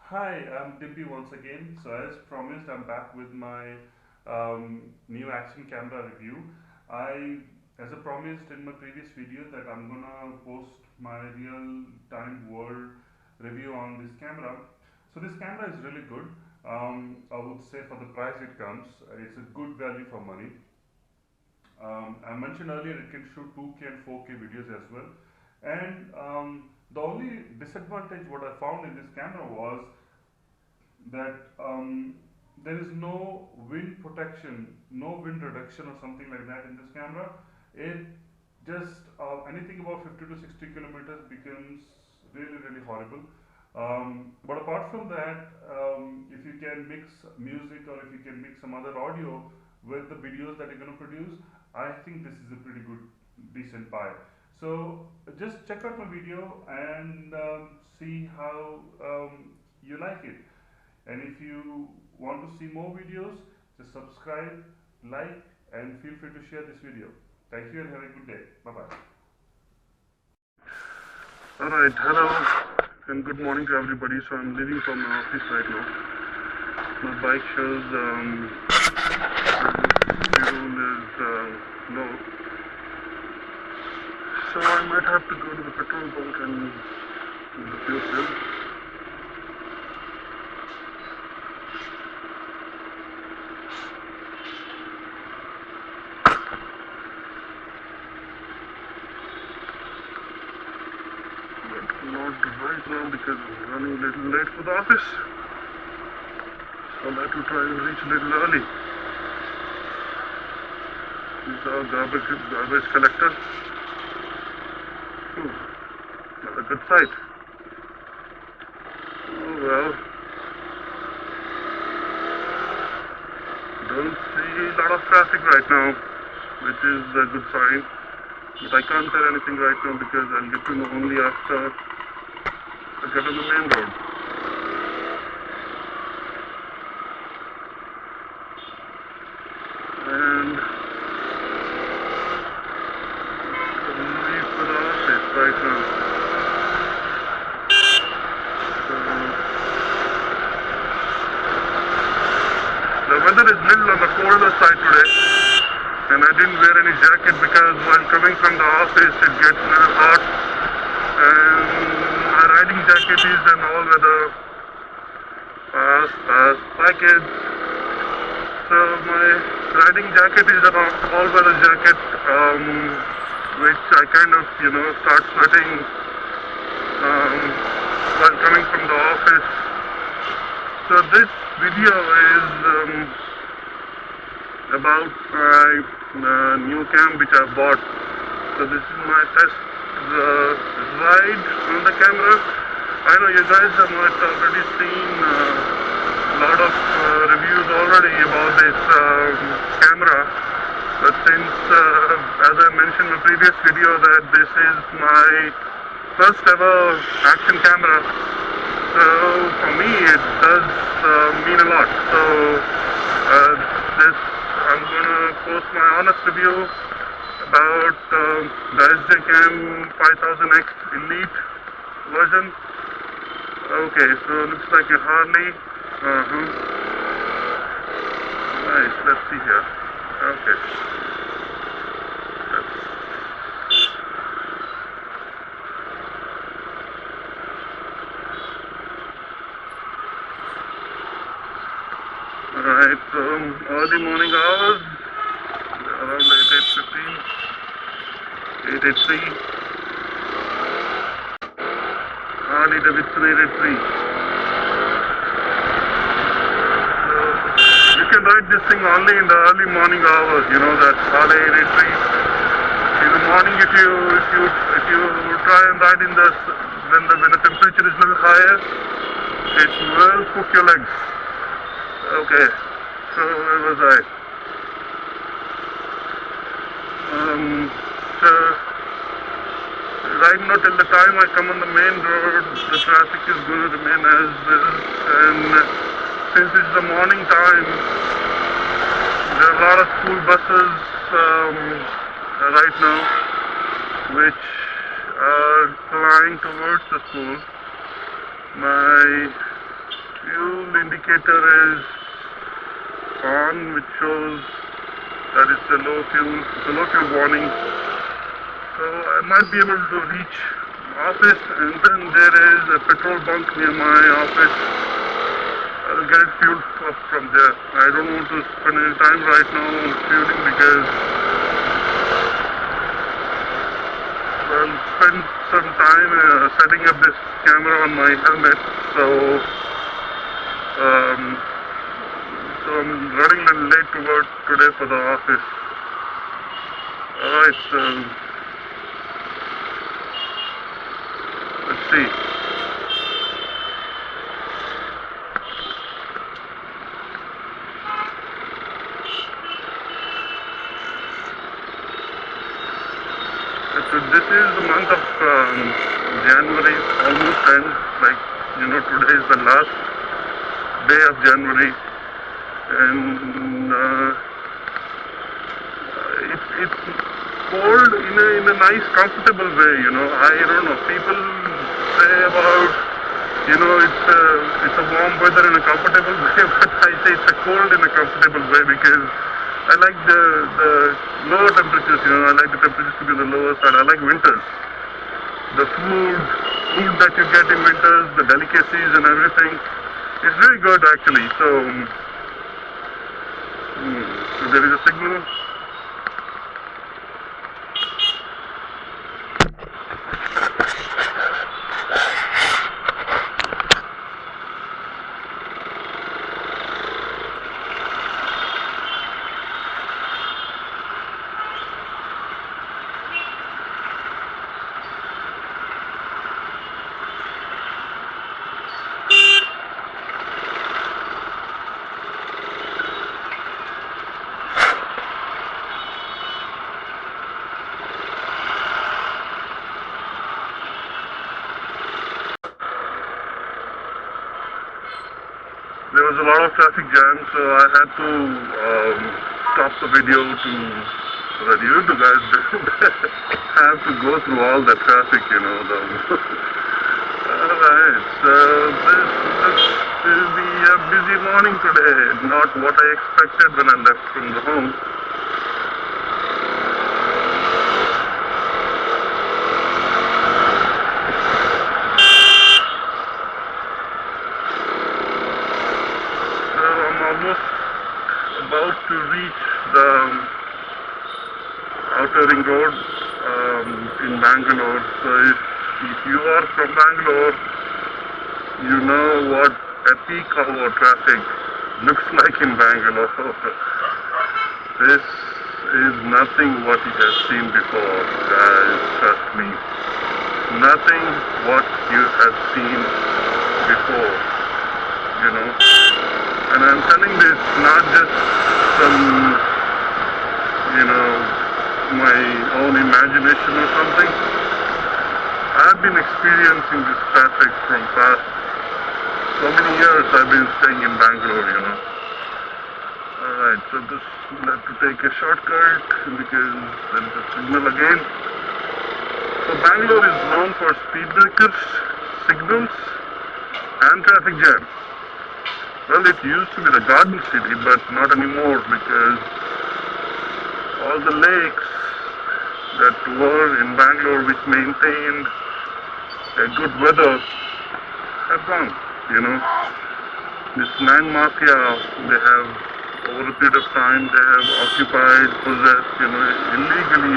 Hi, I'm Dimpy once again. So as promised, I'm back with my new action camera review. I, as I promised in my previous video, that I'm gonna post my real-time world review on this camera. So this camera is really good. I would say for the price it comes, it's a good value for money. I mentioned earlier it can shoot 2K and 4K videos as well. And the only disadvantage what I found in this camera was that there is no wind protection, no wind reduction or something like that in this camera. It just anything above 50 to 60 kilometers becomes really horrible. But apart from that, if you can mix music or if you can mix some other audio with the videos that you're going to produce, I think this is a pretty good, decent buy. So just check out my video and see how you like it. And if you want to see more videos, just subscribe, like, and feel free to share this video. Thank you and have a good day. Bye bye. Alright, hello and good morning to everybody. So I'm leaving from my office right now. My bike shows fuel is low. So I might have to go to the petrol bunk and do the fuel fill. Not right now because I'm running a little late for the office. So I'll have to try and reach a little early. This is our garbage collector. Not a good sight. Oh well. Don't see a lot of traffic right now, which is a good sign. But I can't tell anything right now because I'll get to know only after I get on the main road. And leave for the office right now. So the weather is little on the colder side today, and I didn't wear any jacket because while coming from the office it gets a little hot, and my riding jacket is an all-weather package. So my riding jacket is an all-weather jacket, which I kind of start sweating while coming from the office. So this video is about my new cam which I bought. So this is my test ride on the camera. I know you guys have might already seen a lot of reviews already about this camera, but since as I mentioned in my previous video that this is my first ever action camera, so for me it does mean a lot. So this I'm gonna post my honest review about the SJCAM 5000x Elite version. Okay, so looks like a Harley. Nice, let's see here. Okay. Alright, so early morning hours, around 8:15, 8:03, Harley Davidson 883. So you can ride this thing only in the early morning hours, that Harley 883. In the morning, if you try and ride in the when the temperature is a little higher, it will cook your legs. Okay, so where was I? So right now till the time I come on the main road, the traffic is going to remain as is, and since it's the morning time, there are a lot of school buses right now which are flying towards the school. My fuel indicator is on, which shows that it's a low fuel warning. So I might be able to reach office, and then there is a petrol bunk near my office. I'll get fuel up from there. I don't want to spend any time right now on fueling because I'll spend some time setting up this camera on my helmet. So I'm running a little late to work today for the office. Alright, so let's see. So this is the month of January, almost ends. Like, you know, today is the last day of January, and it's cold in a nice, comfortable way. You know, I don't know. People say about, you know, it's a warm weather in a comfortable way, but I say it's a cold in a comfortable way because I like the lower temperatures, you know. I like the temperatures to be on the lower side. I like winters. The food that you get in winters, the delicacies and everything, it's very good actually. So there is a signal. There was a lot of traffic jam, so I had to stop the video so that you guys don't have to go through all the traffic, you know. Alright, so this will be a busy morning today, not what I expected when I left from the home. About to reach the outer ring road in Bangalore. So if you are from Bangalore, you know what a peak hour traffic looks like in Bangalore. This is nothing what you have seen before, guys, trust me. Nothing what you have seen before, you know. And I'm telling this not just from, you know, my own imagination or something. I've been experiencing this traffic from past so many years. I've been staying in Bangalore, you know. Alright, so just have to take a shortcut because there is a signal again. So Bangalore is known for speed breakers, signals and traffic jam. Well, it used to be the garden city, but not anymore because all the lakes that were in Bangalore which maintained a good weather have gone, you know. This land mafia, they have, over a period of time, they have occupied, possessed, you know, illegally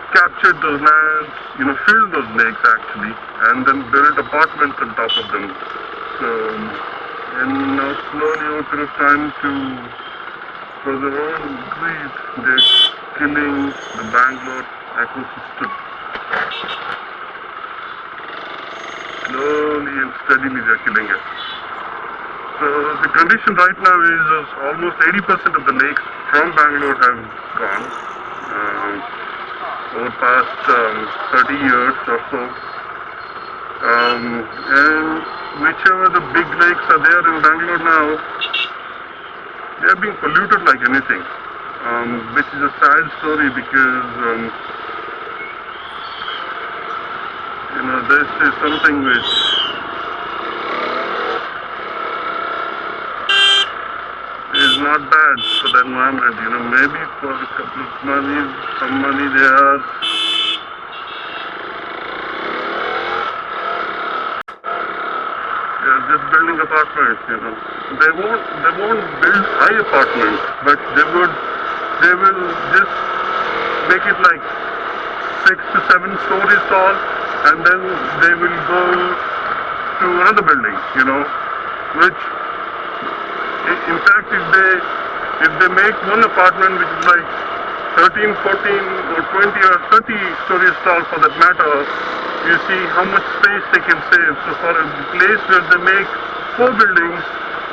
captured those lands, you know, filled those lakes actually, and then built apartments on top of them. So, and now slowly over a period of time for their own greed, they're killing the Bangalore ecosystem. Slowly and steadily they're killing it. So the condition right now is almost 80% of the lakes from Bangalore have gone over the past 30 years or so. And whichever the big lakes are there in Bangalore now, they are being polluted like anything, which is a sad story because you know, this is something which not bad for the environment, you know, maybe for a couple of money, some money they are just building apartments, you know. They won't build high apartments, but they will just make it like 6 to 7 stories tall, and then they will go to another building, you know, which in fact if they make one apartment which is like 13, 14 or 20 or 30 stories tall for that matter, you see how much space they can save. So for a place where they make 4 buildings,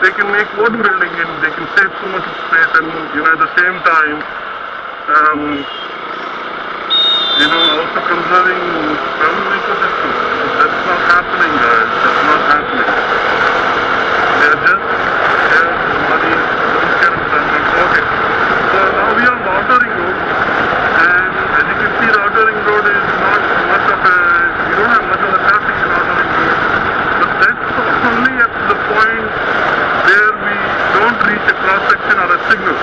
they can make 1 building and they can save so much space, and you know, at the same time you know, also conserving family ecosystem. That's not happening, guys. That's not happening. They're just money, don't care about that. Okay. So now we are on the outer ring road, and as you can see, the outer ring road is not much of a, you don't have much of the traffic in outer ring road. But that's only up to the point where we don't reach a cross section or a signal.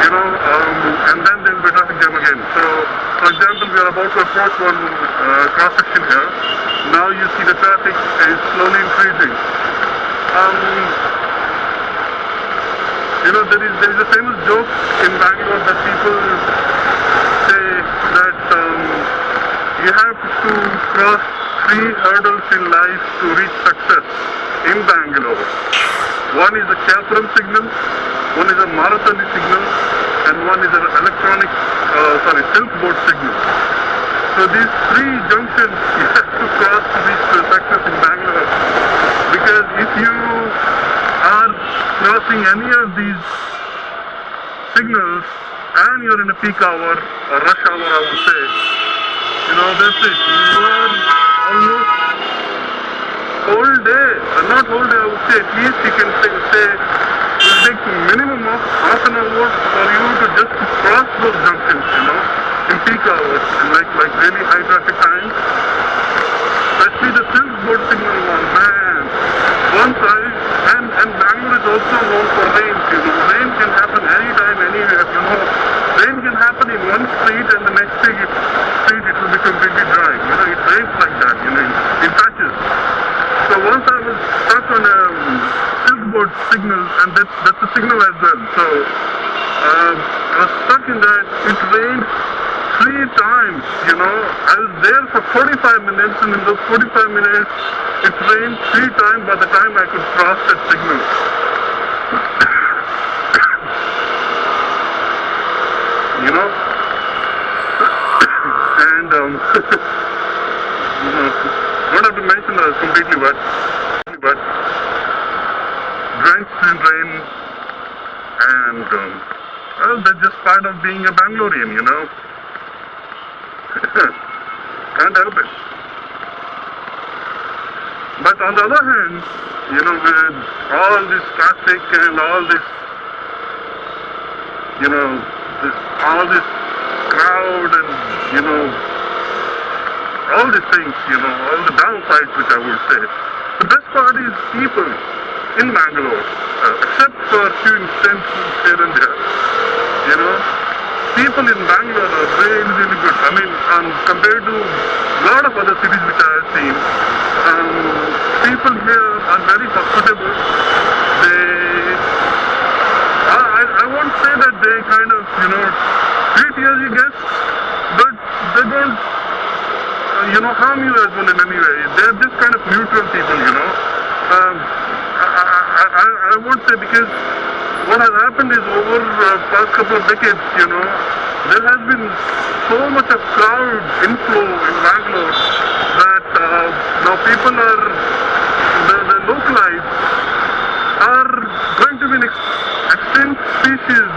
You know, and then there will be traffic jam again. So, for example, we are about to approach one cross section here. Now you see the traffic is slowly increasing. You know, there is a famous joke in Bangalore that people say that you have to cross 3 hurdles in life to reach success in Bangalore. One is a Kaplan signal, one is a Marathon signal, and one is an electronic, silk board signal. So these 3 junctions you have to cross to reach success in Bangalore. Because if you are crossing any of these signals and you're in a peak hour or rush hour, I would say, you know, that's it. You are almost whole day, not whole day, I would say, at least you can say it will take minimum of half an hour for you to just cross those junctions, you know, in peak hours, in like really high traffic times. Especially the silk board signal one, man. And Bangalore is also known for rain, you know. Rain can happen anytime, anywhere, you know. Rain can happen in one street and the next street it will be completely dry. You know, it rains like that, you know, in patches. So once I was stuck on a silk board signal, and that's a signal as well. So I was stuck in that. It rained 3 times, you know. I was there for 45 minutes, and in those 45 minutes, it rained 3 times by the time I could cross that signal. You know? And, you know, don't have to mention that it's completely wet, but drenched in rain, and, well, that's just part of being a Bangalorean, you know. Can't help it. But on the other hand, you know, with all this traffic and all this, you know, all this crowd and, you know, all these things, you know, all the downsides, which I would say, the best part is people in Bangalore, except for a few instances here and there, you know. People in Bangalore are really, really good. I mean, compared to a lot of other cities which I have seen, people here are very hospitable. I won't say that they kind of, you know, treat you as you guess, but they don't, you know, harm you as well in any way. They're just kind of neutral people, you know. I won't say, because what has happened is over the past couple of decades, you know, there has been so much of crowd inflow in Bangalore that now people are, the localites are going to be an extinct species,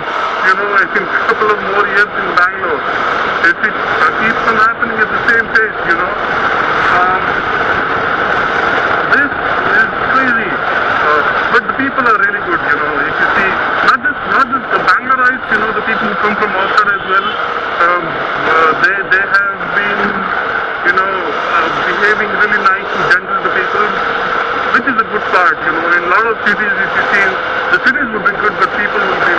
you know, I think a couple of more years in Bangalore. If it keeps on happening at the same pace, you know. This is crazy. But the people are really good, you know. If you see, not just the Bangaloreites, you know, the people who come from outside as well, they have been, you know, behaving really nice and gentle to people, which is a good part, you know. In a lot of cities, if you see, the cities would be good, but people will be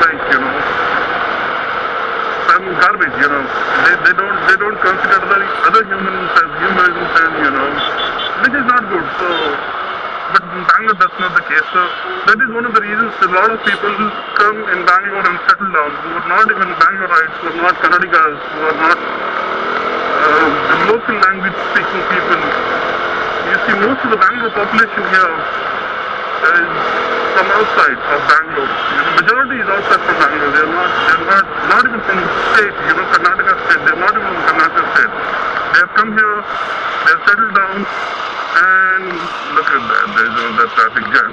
they don't consider other humans as humans, and which is not good. So, but in Bangalore that's not the case. So that is one of the reasons a lot of people come in Bangalore and settle down, who are not even Bangaloreites, who are not Kannadigas, who are not the local language speaking people. You see, most of the Bangalore population here is from outside of Bangalore. Majority is outside from Bangalore. They're not even from the state, Karnataka state. They're not even from Karnataka state. They have come here, they have settled down, and look at that, there's another traffic jam.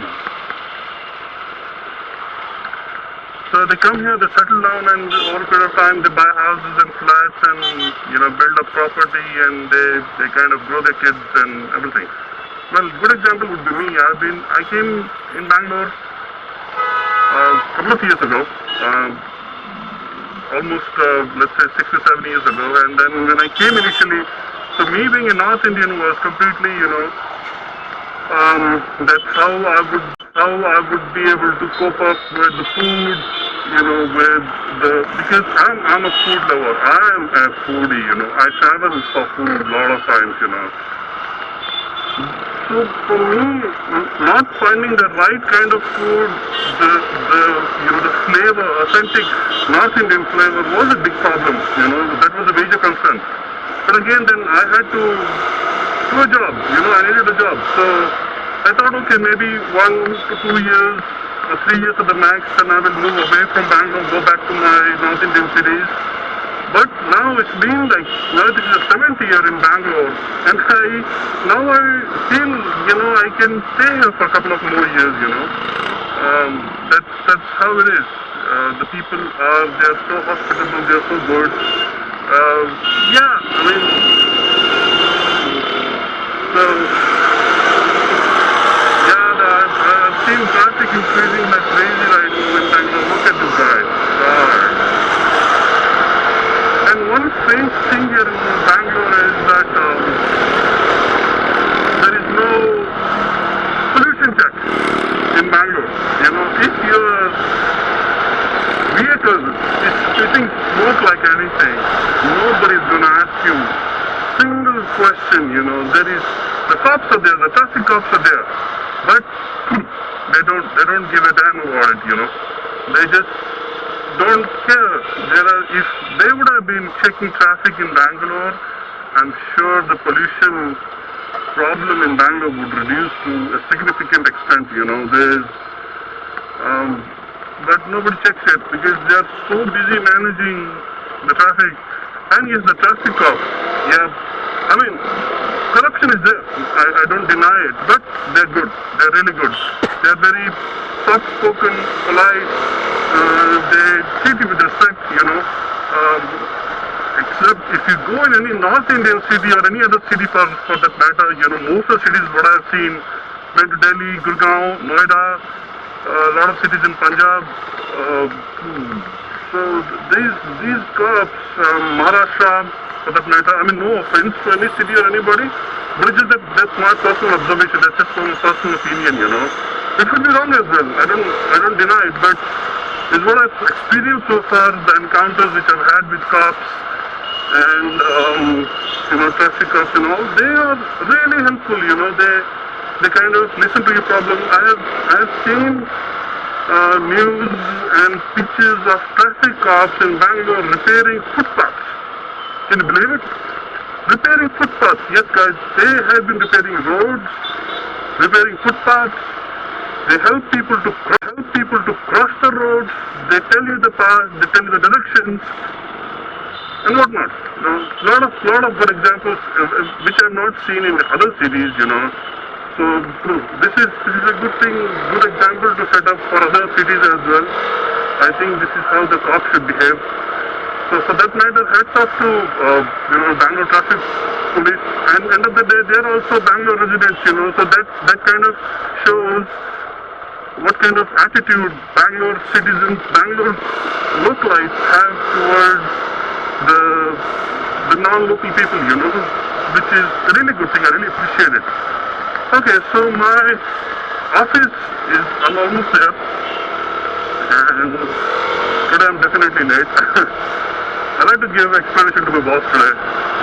So they come here, they settle down, and over a period of time they buy houses and flats and build up property, and they kind of grow their kids and everything. Well, good example would be me. I came in Bangalore a couple of years ago, almost let's say 6 to 7 years ago, and then when I came initially, so me being a North Indian was completely, that's how I would be able to cope up with the food, because I'm a food lover. I am a foodie, I travel for food a lot of times, So for me, not finding the right kind of food, the flavor, authentic North Indian flavor was a big problem, that was a major concern. But again, then I had to do a job, I needed a job. So I thought, okay, maybe 1 to 2 years or 3 years at the max, and I will move away from Bangalore, go back to my North Indian cities. But now it's been like, now this is the 7th year in Bangalore, and now I feel, I can stay here for a couple of more years, That's how it is. The people they're so hospitable, they're so good. I've seen traffic increasing like crazy right now in Bangalore. Look at this guy. God. And one strange thing here in Bangalore is that there is no pollution check in Bangalore. If your vehicle is spitting smoke like anything, nobody's gonna ask you single question. There is the cops are there, the traffic cops are there, but they don't give a damn about it. They just don't care. If they would have been checking traffic in Bangalore, I'm sure the pollution problem in Bangalore would reduce to a significant extent. But nobody checks it because they are so busy managing the traffic. And yes, the traffic cops, corruption is there. I don't deny it, but they're good. They're really good. They're very soft-spoken, polite. They treat you with respect, Except if you go in any North Indian city or any other city for that matter, most of the cities what I've seen, went to Delhi, Gurgaon, Noida, a lot of cities in Punjab. So these cops, Maharashtra, for that matter, no offense to any city or anybody, but it's just that's my personal observation. That's just my personal opinion, It could be wrong as well. I don't deny it, but it's what I've experienced so far. The encounters which I've had with cops and traffic cops and all, they are really helpful. They kind of listen to your problem. I have seen news and pictures of traffic cops in Bangalore repairing footpaths. Can you believe it? Repairing footpaths. Yes, guys, they have been repairing roads, repairing footpaths. They help people to cross the roads. They tell you the path. They tell you the directions and whatnot. Lot of good examples which I've not seen in other cities. So this is a good thing, good example to set up for other cities as well. I think this is how the cops should behave. So for that matter, hats off to Bangalore Traffic Police. And end of the day, they are also Bangalore residents. So that kind of shows what kind of attitude Bangalore citizens, Bangalore localites have towards the non-local people. Which is a really good thing. I really appreciate it. Okay, so my office I'm almost there, and today I'm definitely late. I'd like to give explanation to my boss today.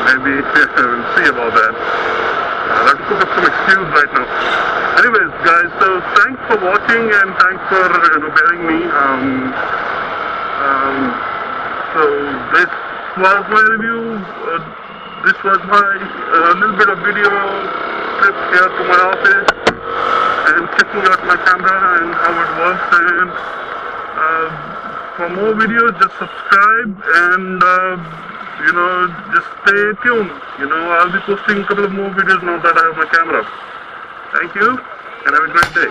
Maybe we'll see about that. I'll have to cook up some excuse right now. Anyways, guys, so thanks for watching and thanks for bearing me. So this was my review. This was my little bit of video trip here to my office and checking out my camera and how it works. And for more videos, just subscribe and just stay tuned. I'll be posting a couple of more videos now that I have my camera. Thank you and have a great day.